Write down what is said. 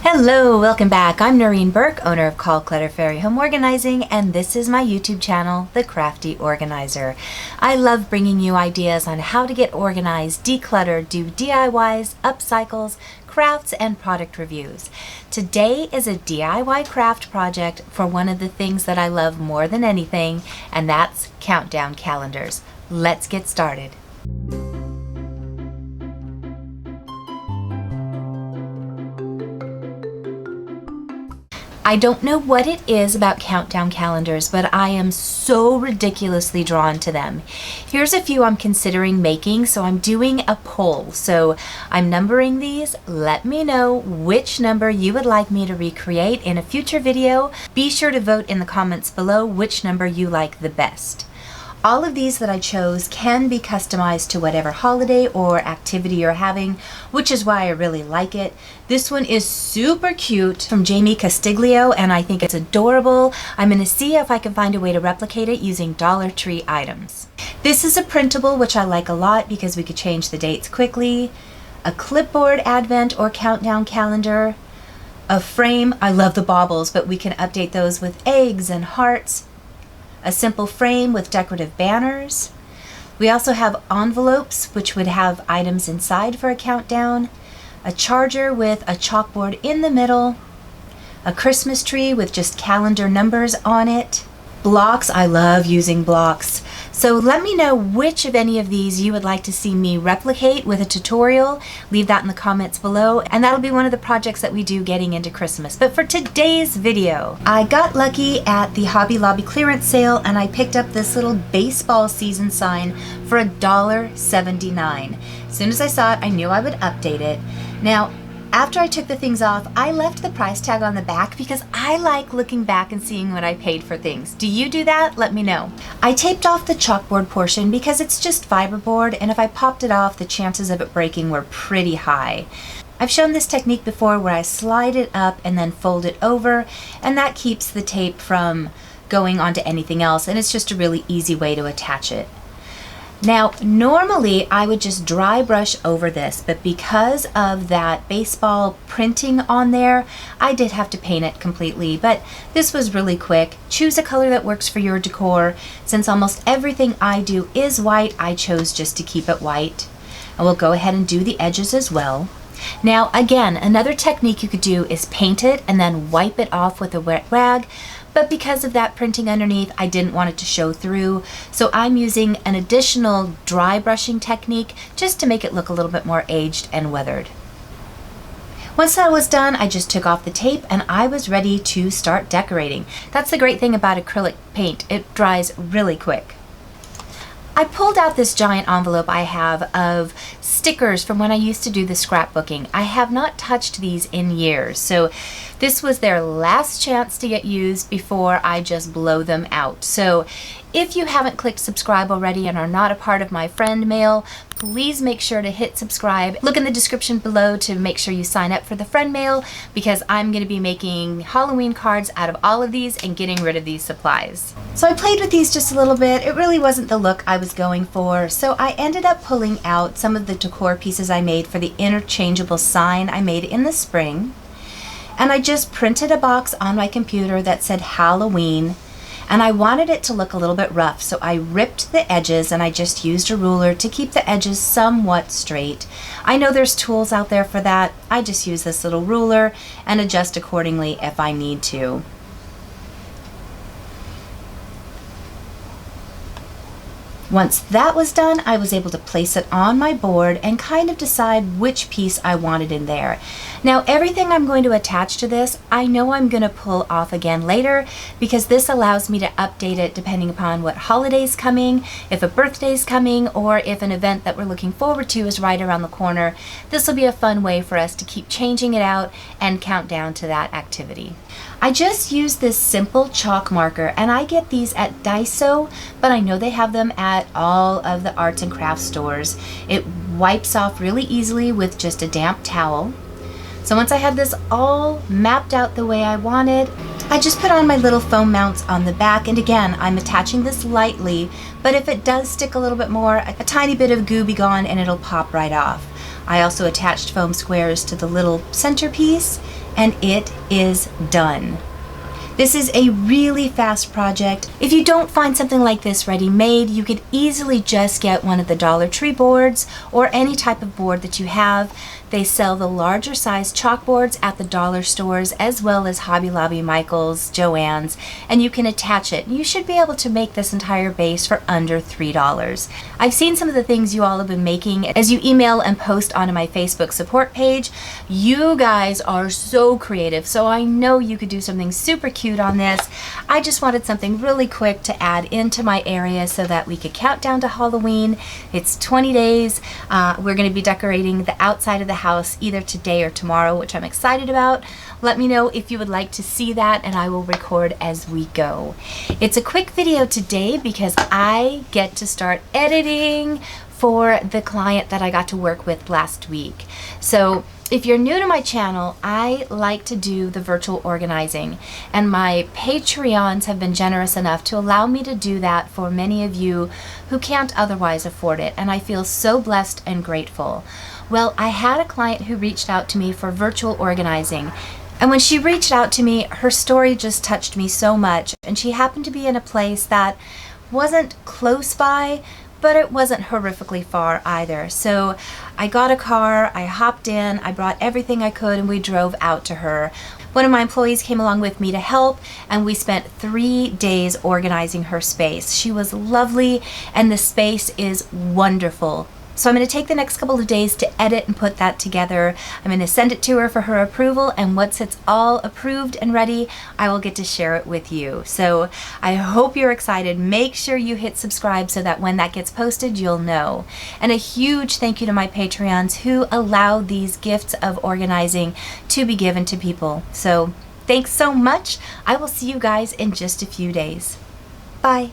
Hello, welcome back. I'm Noreen Burke, owner of Call Clutter Fairy Home Organizing, and this is my YouTube channel, The Crafty Organizer. I love bringing you ideas on how to get organized, declutter, do DIYs, upcycles, crafts, and product reviews. Today is a DIY craft project for one of the things that I love more than anything, and that's countdown calendars. Let's get started. I don't know what it is about countdown calendars, but I am so ridiculously drawn to them. Here's a few I'm considering making, so I'm doing a poll. So I'm numbering these. Let me know which number you would like me to recreate in a future video. Be sure to vote in the comments below which number you like the best. All of these that I chose can be customized to whatever holiday or activity you're having, which is why I really like it. This one is super cute from Jamie Castiglio, and I think it's adorable. I'm going to see if I can find a way to replicate it using Dollar Tree items. This is a printable, which I like a lot because we could change the dates quickly. A clipboard advent or countdown calendar. A frame, I love the baubles, but we can update those with eggs and hearts. A simple frame with decorative banners. We also have envelopes, which would have items inside for a countdown. A charger with a chalkboard in the middle. A Christmas tree with just calendar numbers on it. Blocks, I love using blocks. So let me know which of any of these you would like to see me replicate with a tutorial. Leave that in the comments below, and that'll be one of the projects that we do getting into Christmas. But for today's video, I got lucky at the Hobby Lobby clearance sale, and I picked up this little baseball season sign for $1.79. As soon as I saw it, I knew I would update it. Now, after I took the things off, I left the price tag on the back because I like looking back and seeing what I paid for things. Do you do that? Let me know. I taped off the chalkboard portion because it's just fiberboard, and if I popped it off, the chances of it breaking were pretty high. I've shown this technique before where I slide it up and then fold it over, and that keeps the tape from going onto anything else, and it's just a really easy way to attach it. Now, normally I would just dry brush over this, but because of that baseball printing on there, I did have to paint it completely, but this was really quick. Choose a color that works for your decor. Since almost everything I do is white, I chose just to keep it white. And we'll go ahead and do the edges as well. Now, again, another technique you could do is paint it and then wipe it off with a wet rag. But because of that printing underneath, I didn't want it to show through. So I'm using an additional dry brushing technique just to make it look a little bit more aged and weathered. Once that was done, I just took off the tape and I was ready to start decorating. That's the great thing about acrylic paint. It dries really quick. I pulled out this giant envelope I have of stickers from when I used to do the scrapbooking. I have not touched these in years, so this was their last chance to get used before I just blow them out. So if you haven't clicked subscribe already and are not a part of my friend mail, please make sure to hit subscribe. Look in the description below to make sure you sign up for the friend mail, because I'm going to be making Halloween cards out of all of these and getting rid of these supplies. So I played with these just a little bit. It really wasn't the look I was going for, so I ended up pulling out some of the decor pieces I made for the interchangeable sign I made in the spring. And I just printed a box on my computer that said Halloween, and I wanted it to look a little bit rough, so I ripped the edges and I just used a ruler to keep the edges somewhat straight. I know there's tools out there for that. I just use this little ruler and adjust accordingly if I need to. Once that was done, I was able to place it on my board and kind of decide which piece I wanted in there. Now, everything I'm going to attach to this, I know I'm going to pull off again later, because this allows me to update it depending upon what holiday's coming, if a birthday's coming, or if an event that we're looking forward to is right around the corner. This will be a fun way for us to keep changing it out and count down to that activity. I just used this simple chalk marker, and I get these at Daiso, but I know they have them at all of the arts and crafts stores. It wipes off really easily with just a damp towel. So once I had this all mapped out the way I wanted, I just put on my little foam mounts on the back, and again, I'm attaching this lightly, but if it does stick a little bit more, a tiny bit of goo be gone and it'll pop right off. I also attached foam squares to the little centerpiece, and it is done. This is a really fast project. If you don't find something like this ready-made, you could easily just get one of the Dollar Tree boards or any type of board that you have. They sell the larger size chalkboards at the dollar stores as well as Hobby Lobby, Michael's, Joann's, and you can attach it. You should be able to make this entire base for under $3. I've seen some of the things you all have been making as you email and post onto my Facebook support page. You guys are so creative, so I know you could do something super cute on this. I just wanted something really quick to add into my area so that we could count down to Halloween. It's 20 days. We're going to be decorating the outside of the house either today or tomorrow, which I'm excited about. Let me know if you would like to see that, and I will record as we go. It's a quick video today because I get to start editing for the client that I got to work with last week. So if you're new to my channel, I like to do the virtual organizing, and my Patreons have been generous enough to allow me to do that for many of you who can't otherwise afford it, and I feel so blessed and grateful. Well, I had a client who reached out to me for virtual organizing, and when she reached out to me, her story just touched me so much, and she happened to be in a place that wasn't close by, but it wasn't horrifically far either. So I got a car, I hopped in, I brought everything I could, and we drove out to her. One of my employees came along with me to help, and we spent 3 days organizing her space. She was lovely, and the space is wonderful. So I'm going to take the next couple of days to edit and put that together. I'm going to send it to her for her approval, and once it's all approved and ready, I will get to share it with you. So I hope you're excited. Make sure you hit subscribe so that when that gets posted, you'll know. And a huge thank you to my Patreons who allow these gifts of organizing to be given to people. So thanks so much. I will see you guys in just a few days. Bye.